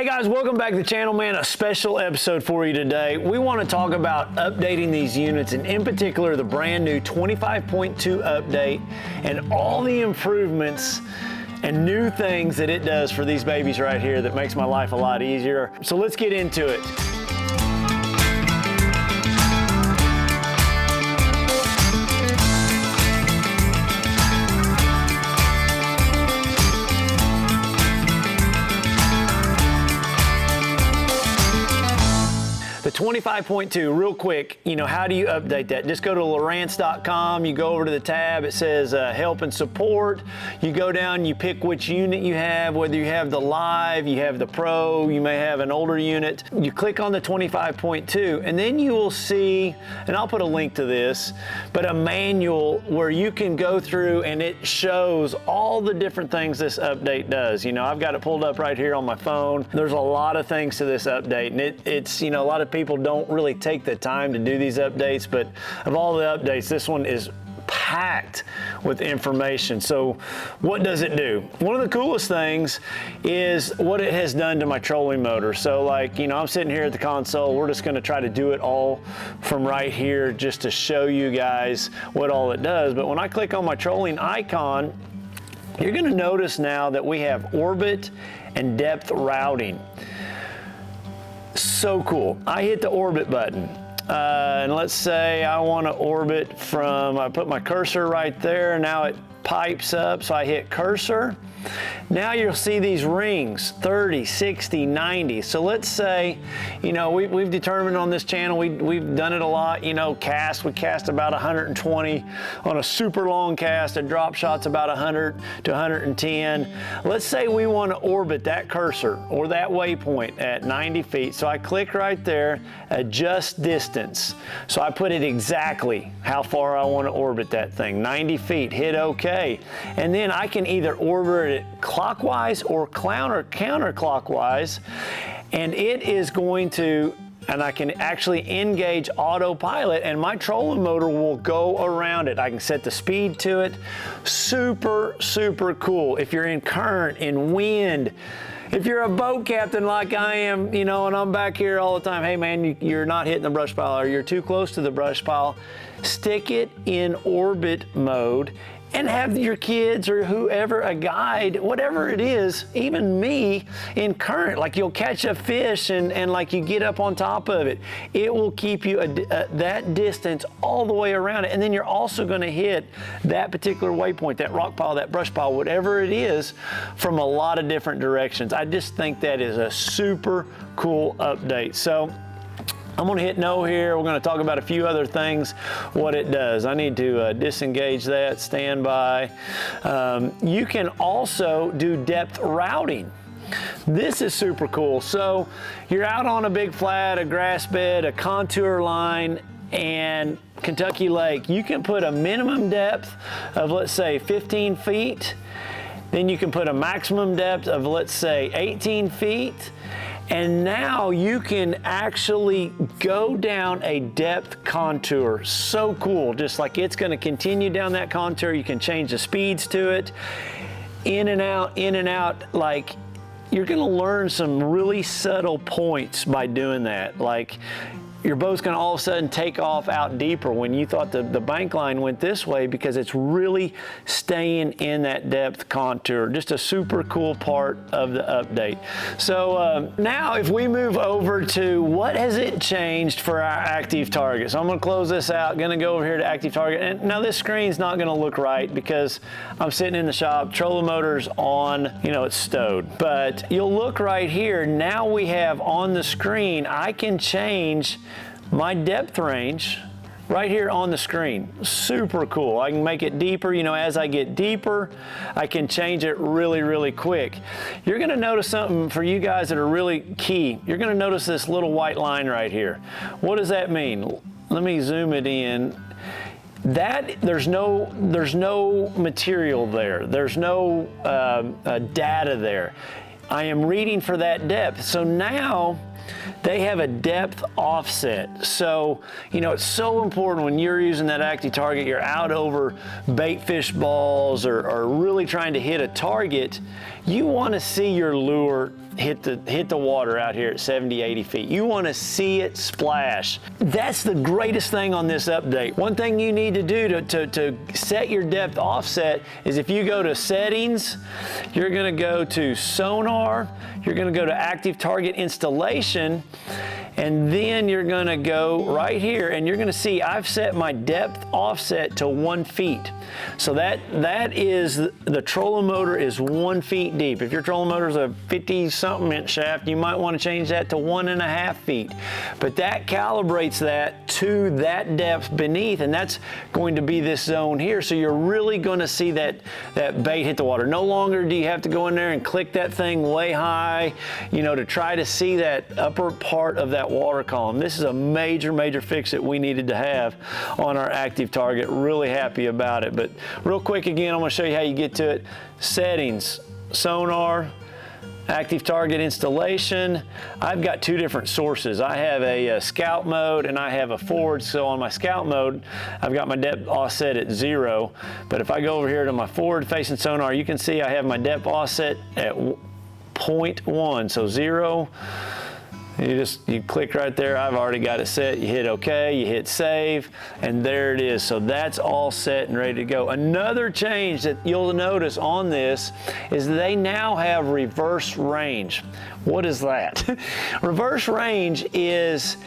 Hey guys, welcome back to the channel, man. A special episode for you today. We want to talk about updating these units, and in particular the brand new 25.2 update and all the improvements and new things that it does for these babies right here that makes my life a lot easier. So let's get into it. The 25.2, real quick, how do you update that? Just go to Lowrance.com, you go over to the tab, it says help and support. You go down, you pick which unit you have, whether you have the Live, you have the Pro, you may have an older unit. You click on the 25.2, and then you will see, and I'll put a link to this, but a manual where you can go through and it shows all the different things this update does. I've got it pulled up right here on my phone. There's a lot of things to this update, and it's a lot of people don't really take the time to do these updates, but of all the updates, this one is packed with information. So what does it do? One of the coolest things is what it has done to my trolling motor. So I'm sitting here at the console. We're just going to try to do it all from right here just to show you guys what all it does. But when I click on my trolling icon, you're going to notice now that we have orbit and depth routing. So cool. I hit the orbit button, and let's say I want to orbit from, I put my cursor right there, now it pipes up, so I hit cursor. Now you'll see these rings, 30, 60, 90. So let's say, we've determined on this channel, we've done it a lot, we cast about 120 on a super long cast, a drop shot's about 100 to 110. Let's say we want to orbit that cursor or that waypoint at 90 feet. So I click right there, adjust distance. So I put it exactly how far I want to orbit that thing, 90 feet, hit OK. And then I can either orbit it clockwise or counterclockwise, and it is going to, and I can actually engage autopilot, and my trolling motor will go around it. I can set the speed to it. Super, super cool. If you're in current, in wind, if you're a boat captain like I am, and I'm back here all the time, hey man, you're not hitting the brush pile or you're too close to the brush pile, stick it in orbit mode and have your kids or whoever, a guide, whatever it is, even me, in current, like you'll catch a fish and like you get up on top of it. It will keep you that distance all the way around it. And then you're also gonna hit that particular waypoint, that rock pile, that brush pile, whatever it is, from a lot of different directions. I just think that is a super cool update. So I'm going to hit no here. We're going to talk about a few other things, what it does. I need to disengage that, stand by. You can also do depth routing. This is super cool. So you're out on a big flat, a grass bed, a contour line, and Kentucky Lake. You can put a minimum depth of, let's say, 15 feet. Then you can put a maximum depth of, let's say, 18 feet. And now you can actually go down a depth contour. So cool, just like it's gonna continue down that contour. You can change the speeds to it, in and out, like you're gonna learn some really subtle points by doing that. Like your boat's gonna all of a sudden take off out deeper when you thought the bank line went this way, because it's really staying in that depth contour. Just a super cool part of the update. So now if we move over to what has it changed for our active target. So I'm gonna close this out, gonna go over here to active target. And now this screen's not gonna look right because I'm sitting in the shop, trolling motor's on, it's stowed. But you'll look right here, now we have on the screen, I can change my depth range right here on the screen. Super cool. I can make it deeper. As I get deeper, I can change it really, really quick. You're gonna notice something for you guys that are really key. You're gonna notice this little white line right here. What does that mean? Let me zoom it in. There's no material there. There's no data there. I am reading for that depth. So now they have a depth offset. So, it's so important when you're using that active target, you're out over bait fish balls or really trying to hit a target, you want to see your lure hit the water out here at 70, 80 feet. You want to see it splash. That's the greatest thing on this update. One thing you need to do to set your depth offset is if you go to settings, you're going to go to sonar, you're going to go to active target installation, and then you're going to go right here and you're going to see I've set my depth offset to 1 feet. So that is, the trolling motor is 1 feet deep. If your trolling motor is a 50-something inch shaft, you might want to change that to 1.5 feet. But that calibrates that to that depth beneath, and that's going to be this zone here. So you're really going to see that bait hit the water. No longer do you have to go in there and click that thing way high, you know, to try to see that upper part of that water column. This is a major, major fix that we needed to have on our active target. Really happy about it. But real quick again, I'm going to show you how you get to it. Settings, sonar, active target installation. I've got 2 different sources. I have a scout mode and I have a forward. So on my scout mode, I've got my depth offset at 0. But if I go over here to my forward facing sonar, you can see I have my depth offset at 0.1. So 0. You click right there. I've already got it set. You hit OK, you hit save, and there it is. So that's all set and ready to go. Another change that you'll notice on this is they now have reverse range. What is that? Reverse range is,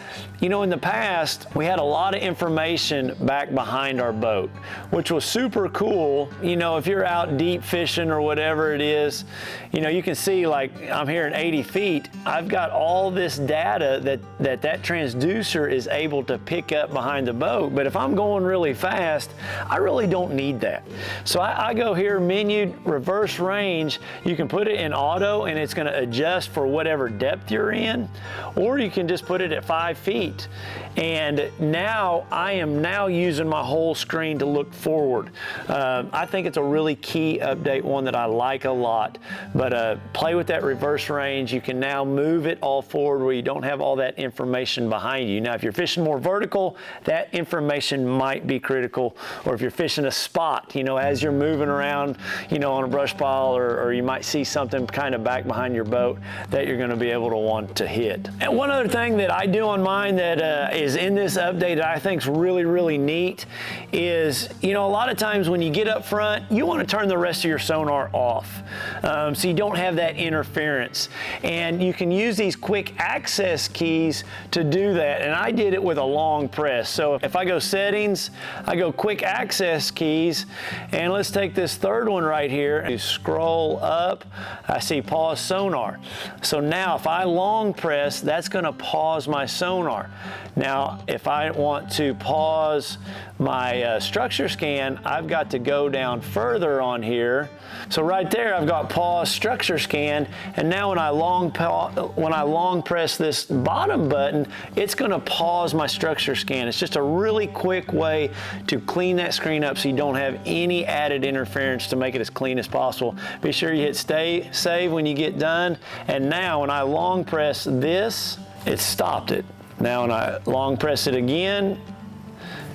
you know, in the past, we had a lot of information back behind our boat, which was super cool. You know, if you're out deep fishing or whatever it is, you know, you can see, like, I'm here at 80 feet. I've got all this data that transducer is able to pick up behind the boat. But if I'm going really fast, I really don't need that. So I go here, menu, reverse range. You can put it in auto and it's going to adjust for whatever depth you're in, or you can just put it at 5 feet. And now I am now using my whole screen to look forward. I think it's a really key update, one that I like a lot. But play with that reverse range. You can now move it all forward where you don't have all that information behind you. Now, if you're fishing more vertical, that information might be critical. Or if you're fishing a spot, you know, as you're moving around, you know, on a brush pile, or you might see something kind of back behind your boat that you're going to be able to want to hit. And one other thing that I do on mine that is in this update that I think is really, really neat is, you know, a lot of times when you get up front, you want to turn the rest of your sonar off so you don't have that interference. And you can use these quick access keys to do that. And I did it with a long press. So if I go settings, I go quick access keys, and let's take this third one right here. You scroll up, I see pause sonar. So now if I long press, that's going to pause my sonar. Now, if I want to pause my structure scan, I've got to go down further on here. So right there, I've got pause structure scan, and now when I long press this bottom button, it's going to pause my structure scan. It's just a really quick way to clean that screen up so you don't have any added interference, to make it as clean as possible. Be sure you hit save when you get done, and now when I long press this, it stopped it. Now when I long press it again,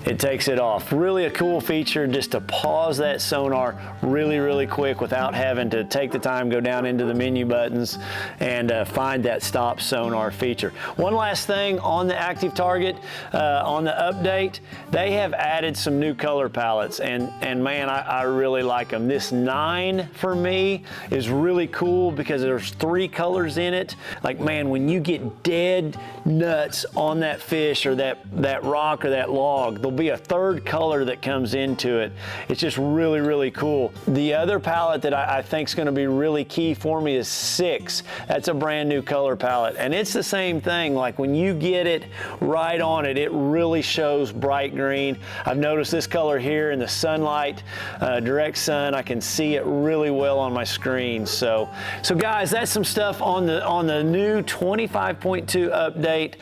it takes it off. Really a cool feature just to pause that sonar really, really quick without having to take the time, go down into the menu buttons and find that stop sonar feature. One last thing on the active target, on the update, they have added some new color palettes, and man, I really like them. This 9 for me is really cool because there's 3 colors in it. Like, man, when you get dead nuts on that fish or that rock or that log, there'll be a 3rd color that comes into it. It's just really, really cool. The other palette that I think is going to be really key for me is 6. That's a brand new color palette, and it's the same thing. Like, when you get it right on it, it really shows bright green. I've noticed this color here in the sunlight, direct sun, I can see it really well on my screen. So guys, that's some stuff on the new 25.2 update.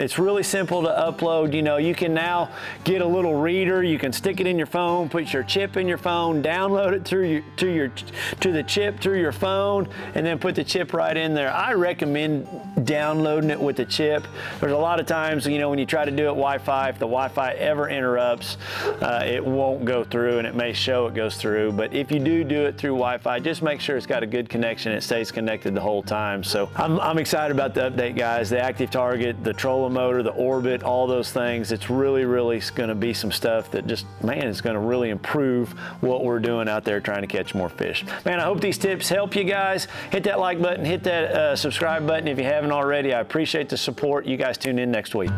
It's really simple to upload. You know, you can now get a little reader. You can stick it in your phone, put your chip in your phone, download it to the chip through your phone, and then put the chip right in there. I recommend downloading it with the chip. There's a lot of times, you know, when you try to do it Wi-Fi, if the Wi-Fi ever interrupts, it won't go through, and it may show it goes through. But if you do it through Wi-Fi, just make sure it's got a good connection. It stays connected the whole time. So I'm excited about the update, guys. The active target, the trolling motor, the orbit, all those things. It's really going to be some stuff that just, man, is going to really improve what we're doing out there trying to catch more fish. Man, I hope these tips help you guys. Hit that like button, hit that subscribe button if you haven't already. I appreciate the support. You guys tune in next week.